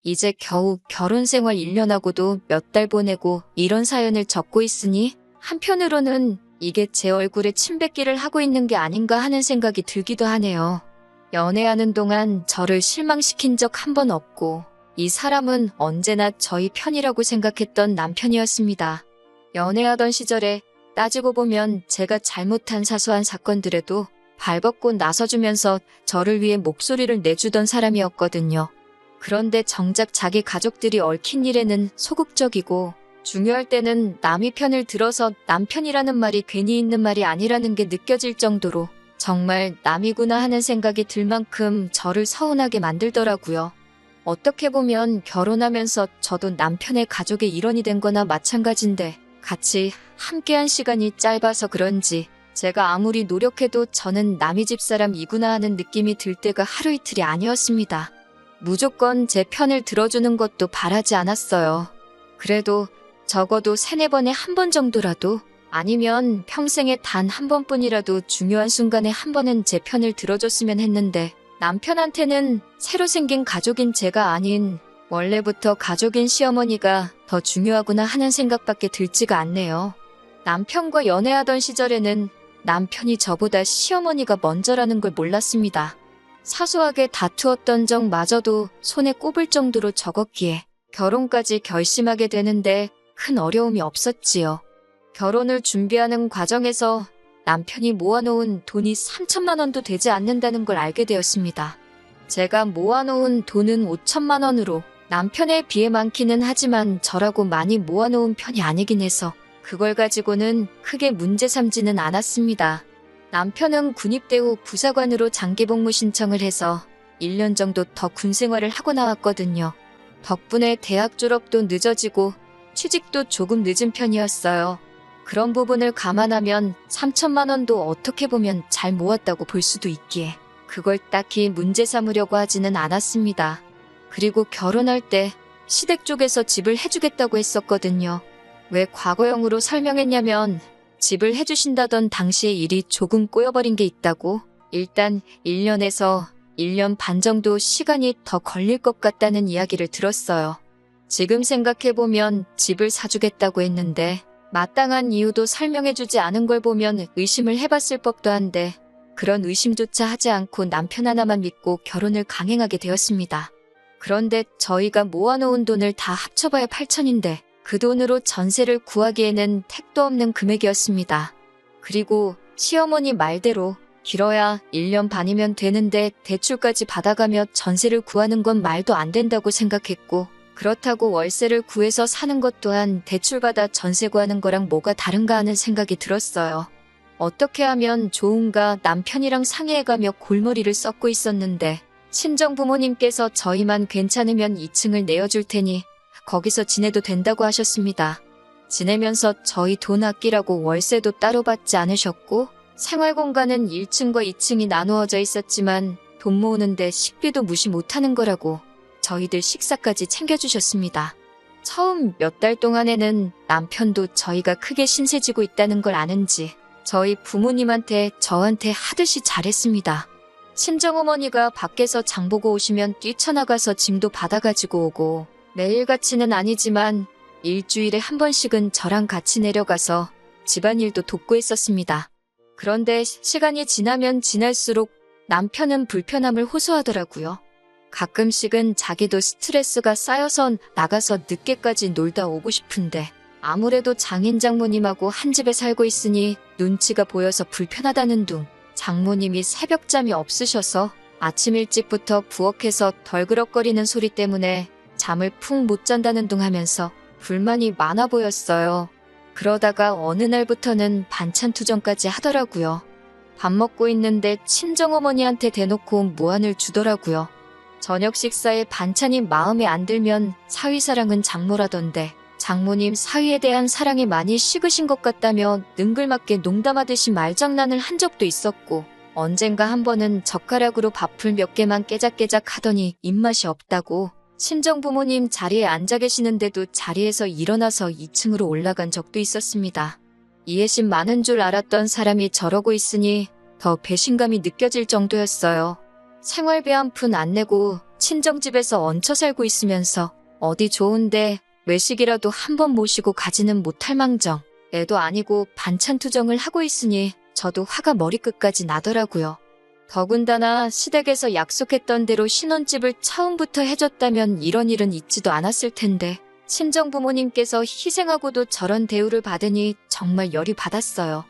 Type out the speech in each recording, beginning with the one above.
이제 겨우 결혼 생활 1년 하고도 몇 달 보내고 이런 사연을 적고 있으니 한편으로는 이게 제 얼굴에 침뱉기를 하고 있는 게 아닌가 하는 생각이 들기도 하네요. 연애하는 동안 저를 실망시킨 적 한 번 없고 이 사람은 언제나 저희 편이라고 생각했던 남편이었습니다. 연애하던 시절에 따지고 보면 제가 잘못한 사소한 사건들에도 발벗고 나서주면서 저를 위해 목소리를 내주던 사람이었거든요. 그런데 정작 자기 가족들이 얽힌 일에는 소극적이고 중요할 때는 남의 편을 들어서 남편이라는 말이 괜히 있는 말이 아니라는 게 느껴질 정도로 정말 남이구나 하는 생각이 들 만큼 저를 서운하게 만들더라고요. 어떻게 보면 결혼하면서 저도 남편의 가족의 일원이 된 거나 마찬가지인데 같이 함께한 시간이 짧아서 그런지 제가 아무리 노력해도 저는 남의 집 사람이구나 하는 느낌이 들 때가 하루 이틀이 아니었습니다. 무조건 제 편을 들어주는 것도 바라지 않았어요. 그래도 적어도 3-4번에 한 번 정도라도 아니면 평생에 단 한 번뿐이라도 중요한 순간에 한 번은 제 편을 들어줬으면 했는데 남편한테는 새로 생긴 가족인 제가 아닌 원래부터 가족인 시어머니가 더 중요하구나 하는 생각밖에 들지가 않네요. 남편과 연애하던 시절에는 남편이 저보다 시어머니가 먼저라는 걸 몰랐습니다. 사소하게 다투었던 적마저도 손에 꼽을 정도로 적었기에 결혼까지 결심하게 되는데 큰 어려움이 없었지요. 결혼을 준비하는 과정에서 남편이 모아놓은 돈이 3천만 원도 되지 않는다는 걸 알게 되었습니다. 제가 모아놓은 돈은 5천만 원으로 남편에 비해 많기는 하지만 저라고 많이 모아놓은 편이 아니긴 해서 그걸 가지고는 크게 문제 삼지는 않았습니다. 남편은 군입대 후 부사관으로 장기복무 신청을 해서 1년 정도 더 군생활을 하고 나왔거든요. 덕분에 대학 졸업도 늦어지고 취직도 조금 늦은 편이었어요. 그런 부분을 감안하면 3천만 원도 어떻게 보면 잘 모았다고 볼 수도 있기에 그걸 딱히 문제 삼으려고 하지는 않았습니다. 그리고 결혼할 때 시댁 쪽에서 집을 해주겠다고 했었거든요. 왜 과거형으로 설명했냐면 집을 해주신다던 당시의 일이 조금 꼬여버린 게 있다고 일단 1년에서 1년 반 정도 시간이 더 걸릴 것 같다는 이야기를 들었어요. 지금 생각해보면 집을 사주겠다고 했는데 마땅한 이유도 설명해주지 않은 걸 보면 의심을 해봤을 법도 한데 그런 의심조차 하지 않고 남편 하나만 믿고 결혼을 강행하게 되었습니다. 그런데 저희가 모아놓은 돈을 다 합쳐봐야 8천인데 그 돈으로 전세를 구하기에는 택도 없는 금액이었습니다. 그리고 시어머니 말대로 길어야 1년 반이면 되는데 대출까지 받아가며 전세를 구하는 건 말도 안 된다고 생각했고 그렇다고 월세를 구해서 사는 것 또한 대출받아 전세 구하는 거랑 뭐가 다른가 하는 생각이 들었어요. 어떻게 하면 좋은가 남편이랑 상의해가며 골머리를 썩고 있었는데 친정 부모님께서 저희만 괜찮으면 2층을 내어줄 테니 거기서 지내도 된다고 하셨습니다. 지내면서 저희 돈 아끼라고 월세도 따로 받지 않으셨고 생활공간은 1층과 2층이 나누어져 있었지만 돈 모으는데 식비도 무시 못하는 거라고 저희들 식사까지 챙겨주셨습니다. 처음 몇 달 동안에는 남편도 저희가 크게 신세지고 있다는 걸 아는지 저희 부모님한테 저한테 하듯이 잘했습니다. 친정어머니가 밖에서 장보고 오시면 뛰쳐나가서 짐도 받아가지고 오고 매일같이는 아니지만 일주일에 한 번씩은 저랑 같이 내려가서 집안일도 돕고 했었습니다. 그런데 시간이 지나면 지날수록 남편은 불편함을 호소하더라고요. 가끔씩은 자기도 스트레스가 쌓여서 나가서 늦게까지 놀다 오고 싶은데 아무래도 장인 장모님하고 한 집에 살고 있으니 눈치가 보여서 불편하다는 둥 장모님이 새벽잠이 없으셔서 아침 일찍부터 부엌에서 덜그럭거리는 소리 때문에 잠을 푹 못 잔다는 둥 하면서 불만이 많아 보였어요. 그러다가 어느 날부터는 반찬 투정까지 하더라고요. 밥 먹고 있는데 친정어머니한테 대놓고 무안을 주더라고요. 저녁 식사에 반찬이 마음에 안 들면 사위사랑은 장모라던데 장모님 사위에 대한 사랑이 많이 식으신 것 같다며 능글맞게 농담하듯이 말장난을 한 적도 있었고 언젠가 한 번은 젓가락으로 밥풀 몇 개만 깨작깨작 하더니 입맛이 없다고 친정부모님 자리에 앉아 계시는데도 자리에서 일어나서 2층으로 올라간 적도 있었습니다. 이해심 많은 줄 알았던 사람이 저러고 있으니 더 배신감이 느껴질 정도였어요. 생활비 한 푼 안 내고 친정집에서 얹혀 살고 있으면서 어디 좋은데 외식이라도 한번 모시고 가지는 못할 망정. 애도 아니고 반찬 투정을 하고 있으니 저도 화가 머리끝까지 나더라고요. 더군다나 시댁에서 약속했던 대로 신혼집을 처음부터 해줬다면 이런 일은 있지도 않았을 텐데 친정부모님께서 희생하고도 저런 대우를 받으니 정말 열이 받았어요.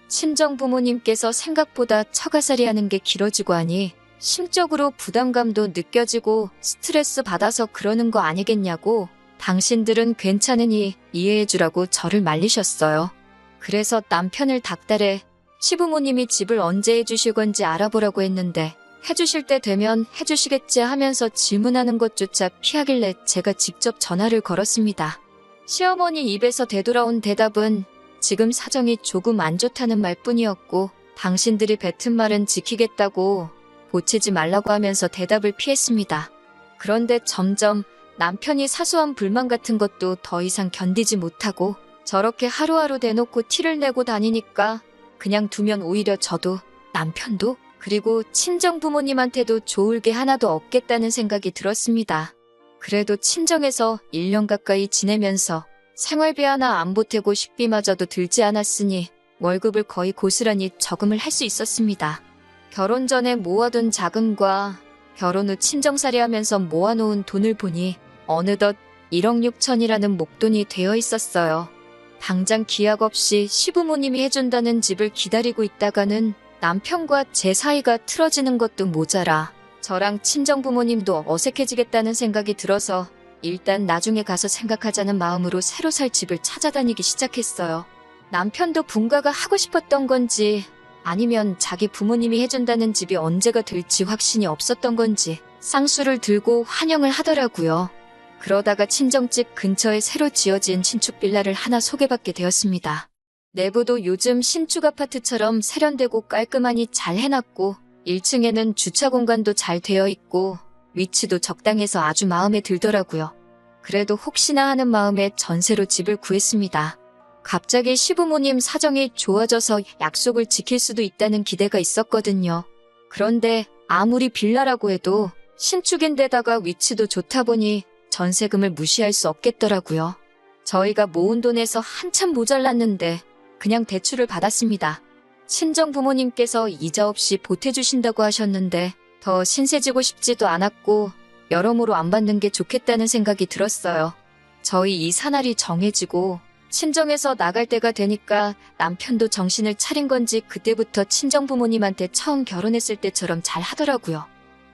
친정부모님께서 생각보다 처가살이하는 게 길어지고 하니 심적으로 부담감도 느껴지고 스트레스 받아서 그러는 거 아니겠냐고 당신들은 괜찮으니 이해해주라고 저를 말리셨어요. 그래서 남편을 닥달해 시부모님이 집을 언제 해주실 건지 알아보라고 했는데 해주실 때 되면 해주시겠지 하면서 질문하는 것조차 피하길래 제가 직접 전화를 걸었습니다. 시어머니 입에서 되돌아온 대답은 지금 사정이 조금 안 좋다는 말뿐이었고 당신들이 뱉은 말은 지키겠다고 보채지 말라고 하면서 대답을 피했습니다. 그런데 점점 남편이 사소한 불만 같은 것도 더 이상 견디지 못하고 저렇게 하루하루 대놓고 티를 내고 다니니까 그냥 두면 오히려 저도 남편도 그리고 친정부모님한테도 좋을 게 하나도 없겠다는 생각이 들었습니다. 그래도 친정에서 1년 가까이 지내면서 생활비 하나 안 보태고 식비마저도 들지 않았으니 월급을 거의 고스란히 저금을 할 수 있었습니다. 결혼 전에 모아둔 자금과 결혼 후 친정살이 하면서 모아놓은 돈을 보니 어느덧 1억 6천이라는 목돈이 되어 있었어요. 당장 기약 없이 시부모님이 해준다는 집을 기다리고 있다가는 남편과 제 사이가 틀어지는 것도 모자라 저랑 친정부모님도 어색해지겠다는 생각이 들어서 일단 나중에 가서 생각하자는 마음으로 새로 살 집을 찾아다니기 시작했어요. 남편도 분가가 하고 싶었던 건지 아니면 자기 부모님이 해준다는 집이 언제가 될지 확신이 없었던 건지 쌍수를 들고 환영을 하더라고요. 그러다가 친정집 근처에 새로 지어진 신축 빌라를 하나 소개받게 되었습니다. 내부도 요즘 신축 아파트처럼 세련되고 깔끔하니 잘 해놨고 1층에는 주차 공간도 잘 되어 있고 위치도 적당해서 아주 마음에 들더라고요. 그래도 혹시나 하는 마음에 전세로 집을 구했습니다. 갑자기 시부모님 사정이 좋아져서 약속을 지킬 수도 있다는 기대가 있었거든요. 그런데 아무리 빌라라고 해도 신축인데다가 위치도 좋다 보니 전세금을 무시할 수 없겠더라고요. 저희가 모은 돈에서 한참 모자랐는데 그냥 대출을 받았습니다. 친정 부모님께서 이자 없이 보태주신다고 하셨는데 더 신세지고 싶지도 않았고 여러모로 안 받는 게 좋겠다는 생각이 들었어요. 저희 이 사날이 정해지고 친정에서 나갈 때가 되니까 남편도 정신을 차린 건지 그때부터 친정 부모님한테 처음 결혼했을 때처럼 잘 하더라고요.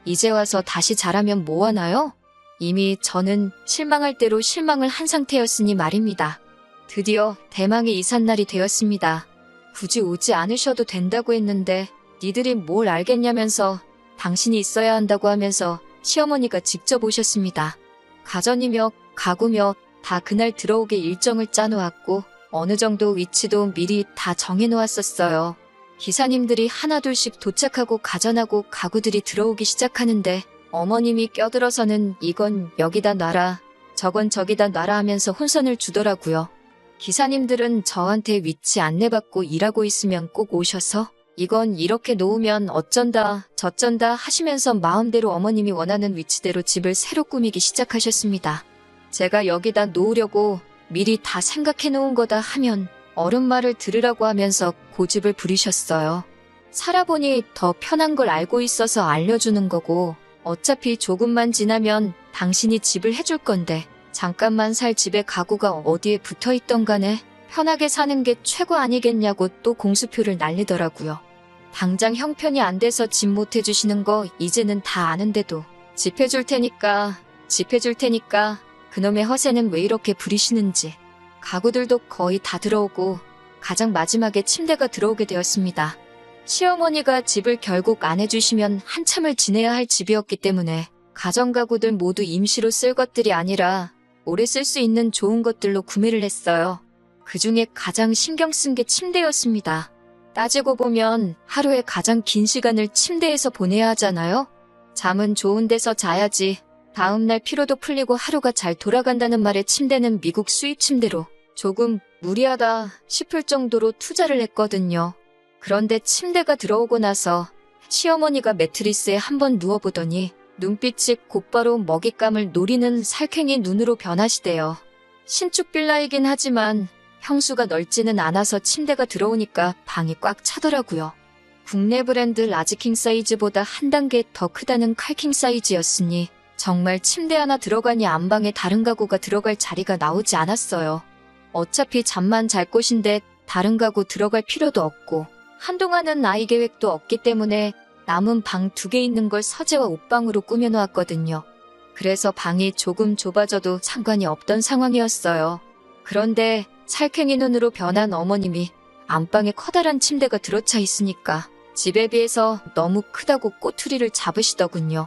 이제 와서 다시 잘하면 뭐하나요? 이미 저는 실망할 대로 실망을 한 상태였으니 말입니다. 드디어 대망의 이삿날이 되었습니다. 굳이 오지 않으셔도 된다고 했는데 니들이 뭘 알겠냐면서 당신이 있어야 한다고 하면서 시어머니가 직접 오셨습니다. 가전이며 가구며 다 그날 들어오게 일정을 짜놓았고 어느 정도 위치도 미리 다 정해놓았었어요. 기사님들이 하나둘씩 도착하고 가전하고 가구들이 들어오기 시작하는데 어머님이 껴들어서는 이건 여기다 놔라, 저건 저기다 놔라 하면서 혼선을 주더라고요. 기사님들은 저한테 위치 안내받고 일하고 있으면 꼭 오셔서 이건 이렇게 놓으면 어쩐다 저쩐다 하시면서 마음대로 어머님이 원하는 위치대로 집을 새로 꾸미기 시작하셨습니다. 제가 여기다 놓으려고 미리 다 생각해 놓은 거다 하면 어른 말을 들으라고 하면서 고집을 부리셨어요. 살아보니 더 편한 걸 알고 있어서 알려주는 거고 어차피 조금만 지나면 당신이 집을 해줄 건데 잠깐만 살 집에 가구가 어디에 붙어있던 간에 편하게 사는 게 최고 아니겠냐고 또 공수표를 날리더라고요. 당장 형편이 안 돼서 집 못 해주시는 거 이제는 다 아는데도 집 해줄 테니까 그놈의 허세는 왜 이렇게 부리시는지. 가구들도 거의 다 들어오고 가장 마지막에 침대가 들어오게 되었습니다. 시어머니가 집을 결국 안 해주시면 한참을 지내야 할 집이었기 때문에 가전가구들 모두 임시로 쓸 것들이 아니라 오래 쓸 수 있는 좋은 것들로 구매를 했어요. 그 중에 가장 신경 쓴 게 침대였습니다. 따지고 보면 하루에 가장 긴 시간을 침대에서 보내야 하잖아요. 잠은 좋은 데서 자야지 다음날 피로도 풀리고 하루가 잘 돌아간다는 말에 침대는 미국 수입 침대로 조금 무리하다 싶을 정도로 투자를 했거든요. 그런데 침대가 들어오고 나서 시어머니가 매트리스에 한번 누워보더니 눈빛이 곧바로 먹잇감을 노리는 살쾡이 눈으로 변하시대요. 신축 빌라이긴 하지만 평수가 넓지는 않아서 침대가 들어오니까 방이 꽉 차더라고요. 국내 브랜드 라지킹 사이즈보다 한 단계 더 크다는 칼킹 사이즈였으니 정말 침대 하나 들어가니 안방에 다른 가구가 들어갈 자리가 나오지 않았어요. 어차피 잠만 잘 곳인데 다른 가구 들어갈 필요도 없고 한동안은 아이 계획도 없기 때문에 남은 방 2개 있는 걸 서재와 옷방으로 꾸며놓았거든요. 그래서 방이 조금 좁아져도 상관이 없던 상황이었어요. 그런데 살쾡이 눈으로 변한 어머님이 안방에 커다란 침대가 들어차 있으니까 집에 비해서 너무 크다고 꼬투리를 잡으시더군요.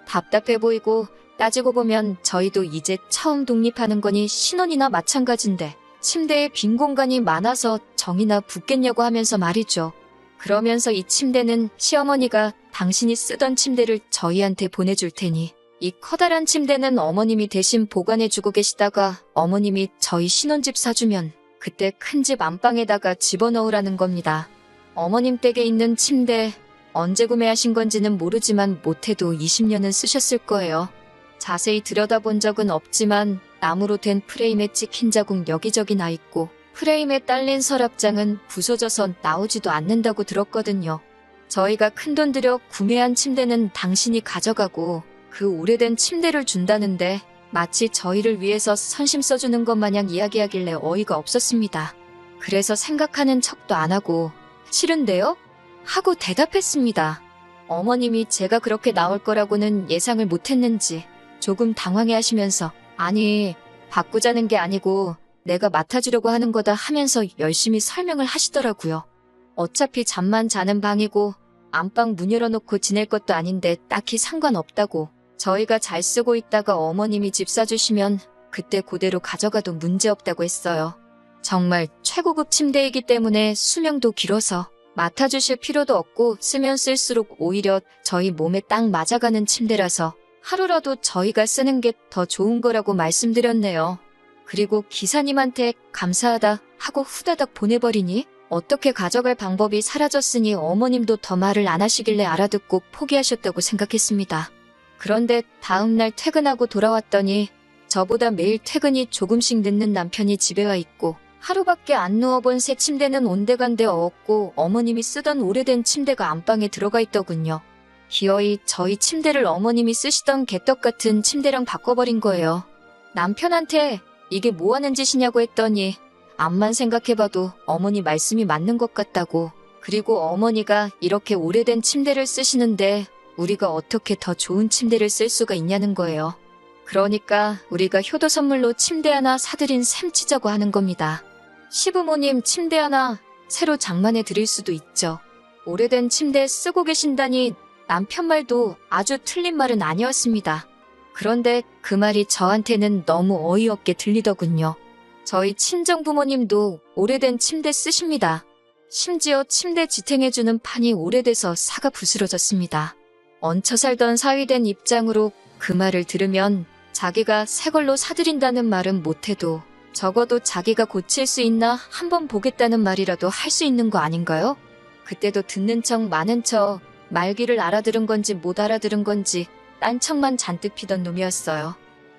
답답해 보이고 따지고 보면 저희도 이제 처음 독립하는 거니 신혼이나 마찬가지인데 침대에 빈 공간이 많아서 정이나 붙겠냐고 하면서 말이죠. 그러면서 이 침대는 시어머니가 당신이 쓰던 침대를 저희한테 보내줄 테니 이 커다란 침대는 어머님이 대신 보관해주고 계시다가 어머님이 저희 신혼집 사주면 그때 큰 집 안방에다가 집어넣으라는 겁니다. 어머님 댁에 있는 침대 언제 구매하신 건지는 모르지만 못해도 20년은 쓰셨을 거예요. 자세히 들여다본 적은 없지만 나무로 된 프레임에 찍힌 자국 여기저기 나 있고 프레임에 딸린 서랍장은 부서져서 나오지도 않는다고 들었거든요. 저희가 큰돈 들여 구매한 침대는 당신이 가져가고 그 오래된 침대를 준다는데 마치 저희를 위해서 선심 써주는 것 마냥 이야기하길래 어이가 없었습니다. 그래서 생각하는 척도 안 하고 싫은데요? 하고 대답했습니다. 어머님이 제가 그렇게 나올 거라고는 예상을 못했는지 조금 당황해 하시면서 아니 바꾸자는 게 아니고 내가 맡아주려고 하는 거다 하면서 열심히 설명을 하시더라고요. 어차피 잠만 자는 방이고 안방 문 열어놓고 지낼 것도 아닌데 딱히 상관없다고 저희가 잘 쓰고 있다가 어머님이 집 사주시면 그때 그대로 가져가도 문제없다고 했어요. 정말 최고급 침대이기 때문에 수명도 길어서 맡아주실 필요도 없고 쓰면 쓸수록 오히려 저희 몸에 딱 맞아가는 침대라서 하루라도 저희가 쓰는 게 더 좋은 거라고 말씀드렸네요. 그리고 기사님한테 감사하다 하고 후다닥 보내버리니 어떻게 가져갈 방법이 사라졌으니 어머님도 더 말을 안 하시길래 알아듣고 포기하셨다고 생각했습니다. 그런데 다음날 퇴근하고 돌아왔더니 저보다 매일 퇴근이 조금씩 늦는 남편이 집에 와 있고 하루밖에 안 누워본 새 침대는 온데간데 없고 어머님이 쓰던 오래된 침대가 안방에 들어가 있더군요. 기어이 저희 침대를 어머님이 쓰시던 개떡 같은 침대랑 바꿔버린 거예요. 남편한테 이게 뭐 하는 짓이냐고 했더니 암만 생각해봐도 어머니 말씀이 맞는 것 같다고. 그리고 어머니가 이렇게 오래된 침대를 쓰시는데 우리가 어떻게 더 좋은 침대를 쓸 수가 있냐는 거예요. 그러니까 우리가 효도 선물로 침대 하나 사드린 셈 치자고 하는 겁니다. 시부모님 침대 하나 새로 장만해 드릴 수도 있죠. 오래된 침대 쓰고 계신다니 남편 말도 아주 틀린 말은 아니었습니다. 그런데 그 말이 저한테는 너무 어이없게 들리더군요. 저희 친정부모님도 오래된 침대 쓰십니다. 심지어 침대 지탱해주는 판이 오래돼서 사가 부스러졌습니다. 얹혀 살던 사위된 입장으로 그 말을 들으면 자기가 새 걸로 사드린다는 말은 못해도 적어도 자기가 고칠 수 있나 한번 보겠다는 말이라도 할 수 있는 거 아닌가요? 그때도 듣는 척 마는 척 말귀를 알아들은 건지 못 알아들은 건지 딴 척만 잔뜩 피던 놈이었어요.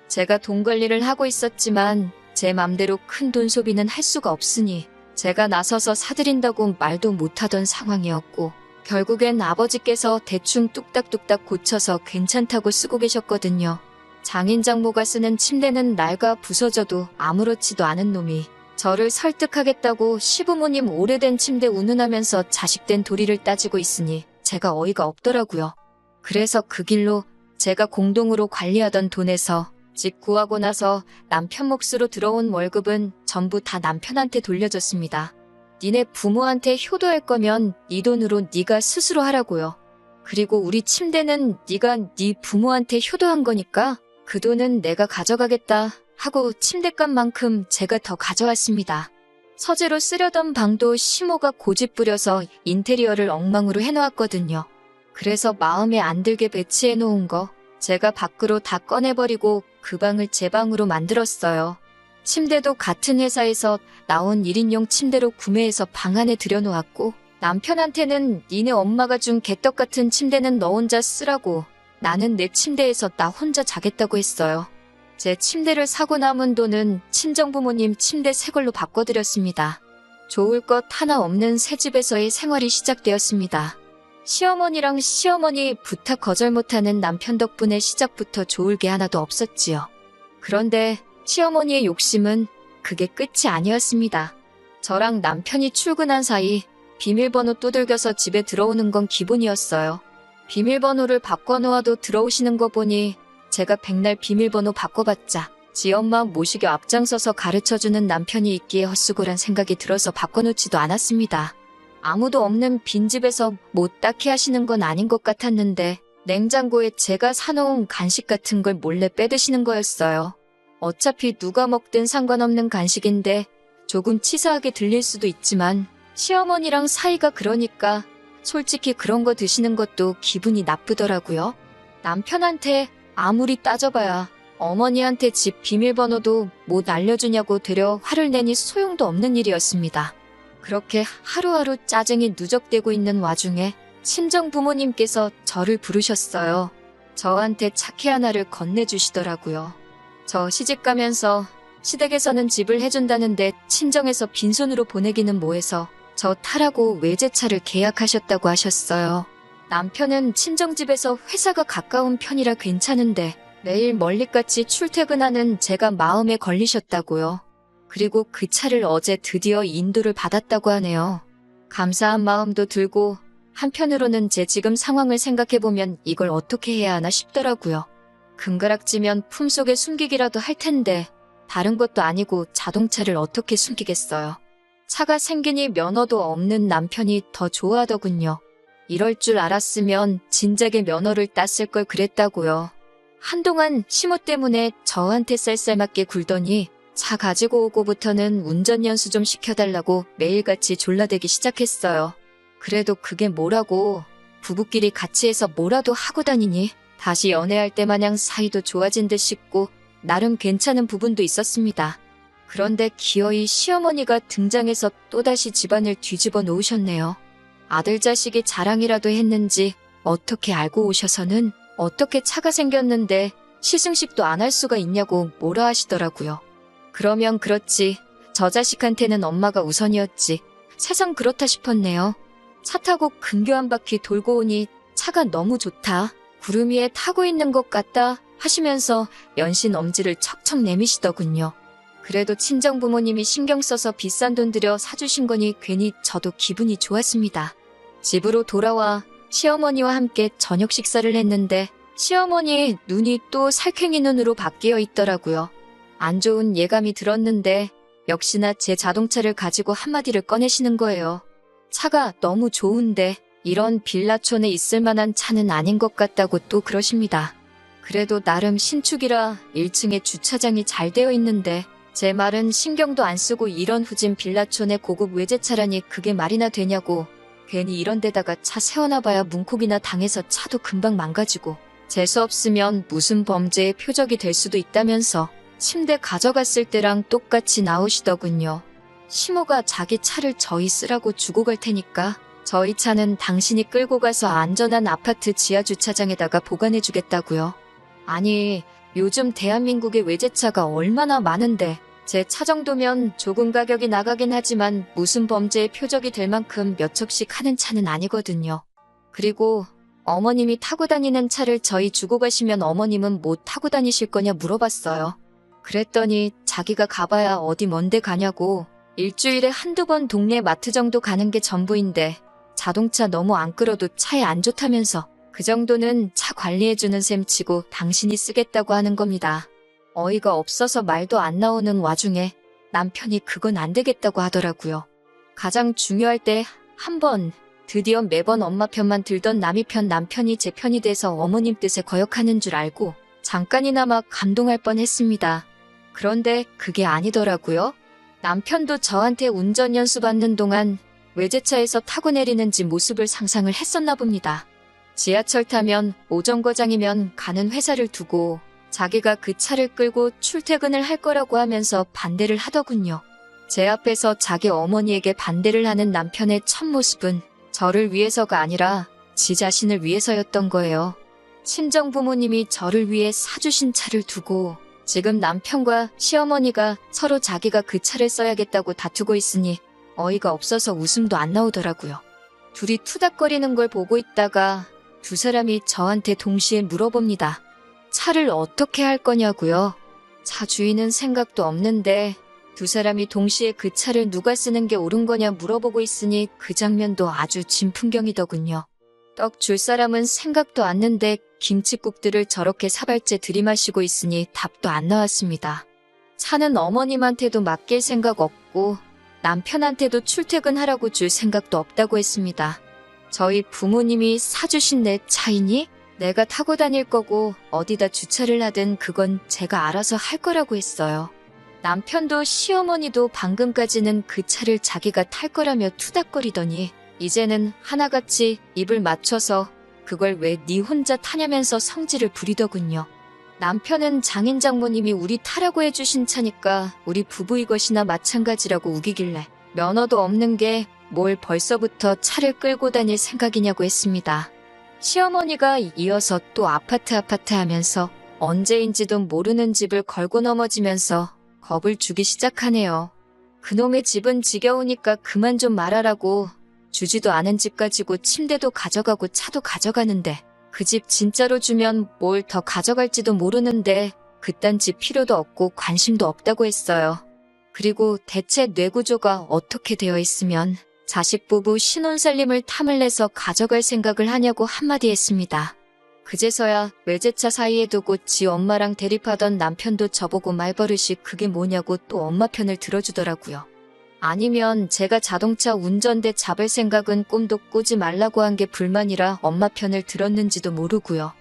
제가 돈 관리를 하고 있었지만 제 맘대로 큰 돈 소비는 할 수가 없으니 제가 나서서 사드린다고 말도 못하던 상황이었고 결국엔 아버지께서 대충 뚝딱뚝딱 고쳐서 괜찮다고 쓰고 계셨거든요. 장인 장모가 쓰는 침대는 낡아 부서져도 아무렇지도 않은 놈이 저를 설득하겠다고 시부모님 오래된 침대 운운하면서 자식된 도리를 따지고 있으니 제가 어이가 없더라고요. 그래서 그 길로 제가 공동으로 관리하던 돈에서 집 구하고 나서 남편 몫으로 들어온 월급은 전부 다 남편한테 돌려줬습니다. 니네 부모한테 효도할 거면 네 돈으로 네가 스스로 하라고요. 그리고 우리 침대는 네가 네 부모한테 효도한 거니까 그 돈은 내가 가져가겠다 하고 침대값만큼 제가 더 가져왔습니다. 서재로 쓰려던 방도 시모가 고집 부려서 인테리어를 엉망으로 해놓았거든요. 그래서 마음에 안 들게 배치해놓은 거 제가 밖으로 다 꺼내버리고 그 방을 제 방으로 만들었어요. 침대도 같은 회사에서 나온 1인용 침대로 구매해서 방 안에 들여놓았고 남편한테는 니네 엄마가 준 개떡 같은 침대는 너 혼자 쓰라고 나는 내 침대에서 나 혼자 자겠다고 했어요. 제 침대를 사고 남은 돈은 친정부모님 침대 새 걸로 바꿔드렸습니다. 좋을 것 하나 없는 새 집에서의 생활이 시작되었습니다. 시어머니랑 시어머니 부탁 거절 못하는 남편 덕분에 시작부터 좋을 게 하나도 없었지요. 그런데 시어머니의 욕심은 그게 끝이 아니었습니다. 저랑 남편이 출근한 사이 비밀번호 두들겨서 집에 들어오는 건 기본이었어요. 비밀번호를 바꿔놓아도 들어오시는 거 보니 제가 백날 비밀번호 바꿔봤자 지 엄마 모시게 앞장서서 가르쳐주는 남편이 있기에 헛수고란 생각이 들어서 바꿔놓지도 않았습니다. 아무도 없는 빈집에서 뭐 딱히 하시는 건 아닌 것 같았는데 냉장고에 제가 사놓은 간식 같은 걸 몰래 빼드시는 거였어요. 어차피 누가 먹든 상관없는 간식인데 조금 치사하게 들릴 수도 있지만 시어머니랑 사이가 그러니까 솔직히 그런 거 드시는 것도 기분이 나쁘더라고요. 남편한테 아무리 따져봐야 어머니한테 집 비밀번호도 못 알려주냐고 되려 화를 내니 소용도 없는 일이었습니다. 그렇게 하루하루 짜증이 누적되고 있는 와중에 친정 부모님께서 저를 부르셨어요. 저한테 차키 하나를 건네주시더라고요. 저 시집가면서 시댁에서는 집을 해준다는데 친정에서 빈손으로 보내기는 뭐해서 저 타라고 외제차를 계약하셨다고 하셨어요. 남편은 친정집에서 회사가 가까운 편이라 괜찮은데 매일 멀리까지 출퇴근하는 제가 마음에 걸리셨다고요. 그리고 그 차를 어제 드디어 인도를 받았다고 하네요. 감사한 마음도 들고 한편으로는 제 지금 상황을 생각해보면 이걸 어떻게 해야 하나 싶더라고요. 금가락지면 품속에 숨기기라도 할 텐데 다른 것도 아니고 자동차를 어떻게 숨기겠어요. 차가 생기니 면허도 없는 남편이 더 좋아하더군요. 이럴 줄 알았으면 진작에 면허를 땄을 걸 그랬다고요. 한동안 시모 때문에 저한테 쌀쌀맞게 굴더니 차 가지고 오고부터는 운전 연수 좀 시켜달라고 매일같이 졸라대기 시작했어요. 그래도 그게 뭐라고 부부끼리 같이 해서 뭐라도 하고 다니니 다시 연애할 때 마냥 사이도 좋아진 듯 싶고 나름 괜찮은 부분도 있었습니다. 그런데 기어이 시어머니가 등장해서 또다시 집안을 뒤집어 놓으셨네요. 아들 자식이 자랑이라도 했는지 어떻게 알고 오셔서는 어떻게 차가 생겼는데 시승식도 안 할 수가 있냐고 뭐라 하시더라고요. 그러면 그렇지 저 자식한테는 엄마가 우선이었지. 세상 그렇다 싶었네요. 차 타고 근교 한 바퀴 돌고 오니 차가 너무 좋다. 구름 위에 타고 있는 것 같다 하시면서 연신 엄지를 척척 내미시더군요. 그래도 친정 부모님이 신경 써서 비싼 돈 들여 사주신 거니 괜히 저도 기분이 좋았습니다. 집으로 돌아와 시어머니와 함께 저녁 식사를 했는데 시어머니 눈이 또 살쾡이 눈으로 바뀌어 있더라고요. 안 좋은 예감이 들었는데 역시나 제 자동차를 가지고 한마디를 꺼내시는 거예요. 차가 너무 좋은데 이런 빌라촌에 있을 만한 차는 아닌 것 같다고 또 그러십니다. 그래도 나름 신축이라 1층에 주차장이 잘 되어 있는데 제 말은 신경도 안 쓰고 이런 후진 빌라촌에 고급 외제차라니 그게 말이나 되냐고. 괜히 이런 데다가 차 세워놔봐야 문콕이나 당해서 차도 금방 망가지고 재수없으면 무슨 범죄의 표적이 될 수도 있다면서 침대 가져갔을 때랑 똑같이 나오시더군요. 시모가 자기 차를 저희 쓰라고 주고 갈 테니까 저희 차는 당신이 끌고 가서 안전한 아파트 지하주차장에다가 보관해주겠다고요. 아니 요즘 대한민국의 외제차가 얼마나 많은데 제 차 정도면 조금 가격이 나가긴 하지만 무슨 범죄의 표적이 될 만큼 몇 척씩 하는 차는 아니거든요. 그리고 어머님이 타고 다니는 차를 저희 주고 가시면 어머님은 뭐 타고 다니실 거냐 물어봤어요. 그랬더니 자기가 가봐야 어디 먼데 가냐고 일주일에 한두 번 동네 마트 정도 가는 게 전부인데 자동차 너무 안 끌어도 차에 안 좋다면서 그 정도는 차 관리해주는 셈치고 당신이 쓰겠다고 하는 겁니다. 어이가 없어서 말도 안 나오는 와중에 남편이 그건 안 되겠다고 하더라고요. 가장 중요할 때 한 번 드디어 매번 엄마 편만 들던 남이 편 남편이 제 편이 돼서 어머님 뜻에 거역하는 줄 알고 잠깐이나마 감동할 뻔했습니다. 그런데 그게 아니더라고요. 남편도 저한테 운전 연수받는 동안 외제차에서 타고 내리는 집 모습을 상상을 했었나 봅니다. 지하철 타면 오정거장이면 가는 회사를 두고 자기가 그 차를 끌고 출퇴근을 할 거라고 하면서 반대를 하더군요. 제 앞에서 자기 어머니에게 반대를 하는 남편의 첫 모습은 저를 위해서가 아니라 지 자신을 위해서였던 거예요. 친정 부모님이 저를 위해 사주신 차를 두고 지금 남편과 시어머니가 서로 자기가 그 차를 써야겠다고 다투고 있으니 어이가 없어서 웃음도 안 나오더라고요. 둘이 투닥거리는 걸 보고 있다가 두 사람이 저한테 동시에 물어봅니다. 차를 어떻게 할 거냐고요? 차 주인은 생각도 없는데 두 사람이 동시에 그 차를 누가 쓰는 게 옳은 거냐 물어보고 있으니 그 장면도 아주 진풍경이더군요. 떡 줄 사람은 생각도 않는데 김칫국들을 저렇게 사발째 들이마시고 있으니 답도 안 나왔습니다. 차는 어머님한테도 맡길 생각 없고 남편한테도 출퇴근하라고 줄 생각도 없다고 했습니다. 저희 부모님이 사주신 내 차이니? 내가 타고 다닐 거고 어디다 주차를 하든 그건 제가 알아서 할 거라고 했어요. 남편도 시어머니도 방금까지는 그 차를 자기가 탈 거라며 투닥거리더니 이제는 하나같이 입을 맞춰서 그걸 왜 네 혼자 타냐면서 성질을 부리더군요. 남편은 장인 장모님이 우리 타라고 해주신 차니까 우리 부부 이것이나 마찬가지라고 우기길래 면허도 없는 게 뭘 벌써부터 차를 끌고 다닐 생각이냐고 했습니다. 시어머니가 이어서 또 아파트 하면서 언제인지도 모르는 집을 걸고 넘어지면서 겁을 주기 시작하네요. 그놈의 집은 지겨우니까 그만 좀 말하라고 주지도 않은 집 가지고 침대도 가져가고 차도 가져가는데 그 집 진짜로 주면 뭘 더 가져갈지도 모르는데 그딴 집 필요도 없고 관심도 없다고 했어요. 그리고 대체 뇌구조가 어떻게 되어 있으면 자식 부부 신혼살림을 탐을 내서 가져갈 생각을 하냐고 한마디 했습니다. 그제서야 외제차 사이에 두고 지 엄마랑 대립하던 남편도 저보고 말버릇이 그게 뭐냐고 또 엄마 편을 들어주더라고요. 아니면 제가 자동차 운전대 잡을 생각은 꿈도 꾸지 말라고 한 게 불만이라 엄마 편을 들었는지도 모르고요.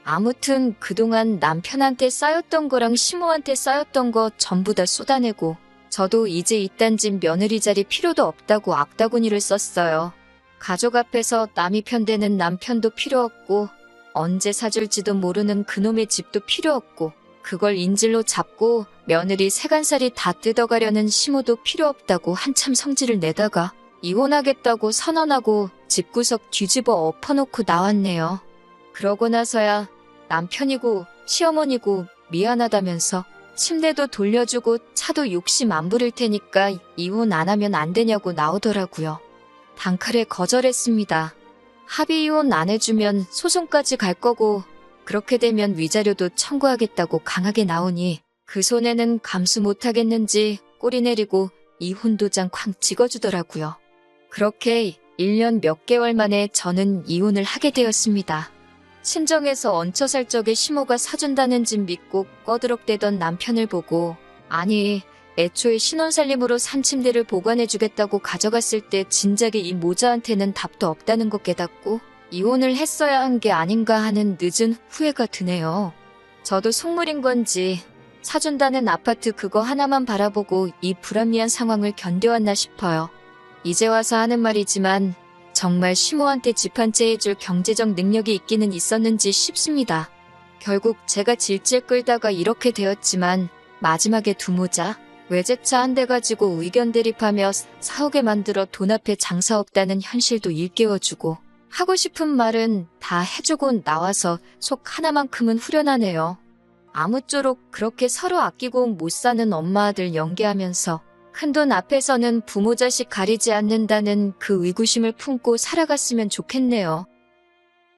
아무튼 그동안 남편한테 쌓였던 거랑 시모한테 쌓였던 거 전부 다 쏟아내고 저도 이제 이딴 집 며느리 자리 필요도 없다고 악다구니를 썼어요. 가족 앞에서 남이 편대는 남편도 필요 없고 언제 사줄지도 모르는 그놈의 집도 필요 없고 그걸 인질로 잡고 며느리 세간살이 다 뜯어가려는 시모도 필요 없다고 한참 성질을 내다가 이혼하겠다고 선언하고 집구석 뒤집어 엎어놓고 나왔네요. 그러고 나서야 남편이고 시어머니고 미안하다면서 침대도 돌려주고 차도 욕심 안 부릴 테니까 이혼 안 하면 안 되냐고 나오더라고요. 단칼에 거절했습니다. 합의 이혼 안 해주면 소송까지 갈 거고 그렇게 되면 위자료도 청구하겠다고 강하게 나오니 그 손에는 감수 못하겠는지 꼬리 내리고 이혼 도장 쾅 찍어주더라고요. 그렇게 1년 몇 개월 만에 저는 이혼을 하게 되었습니다. 친정에서 얹혀살 적에 시모가 사준다는 집 믿고 꺼드럭대던 남편을 보고 아니 애초에 신혼살림으로 산 침대를 보관해주겠다고 가져갔을 때 진작에 이 모자한테는 답도 없다는 것 깨닫고 이혼을 했어야 한 게 아닌가 하는 늦은 후회가 드네요. 저도 속물인 건지 사준다는 아파트 그거 하나만 바라보고 이 불합리한 상황을 견뎌왔나 싶어요. 이제 와서 하는 말이지만 정말 시모한테 집 한 채 해줄 경제적 능력이 있기는 있었는지 싶습니다. 결국 제가 질질 끌다가 이렇게 되었지만 마지막에 두 모자, 외제차 한 대 가지고 의견 대립하며 사오게 만들어 돈 앞에 장사 없다는 현실도 일깨워주고 하고 싶은 말은 다 해주고 나와서 속 하나만큼은 후련하네요. 아무쪼록 그렇게 서로 아끼고 못 사는 엄마 아들 연기하면서 큰돈 앞에서는 부모 자식 가리지 않는다는 그 의구심을 품고 살아갔으면 좋겠네요.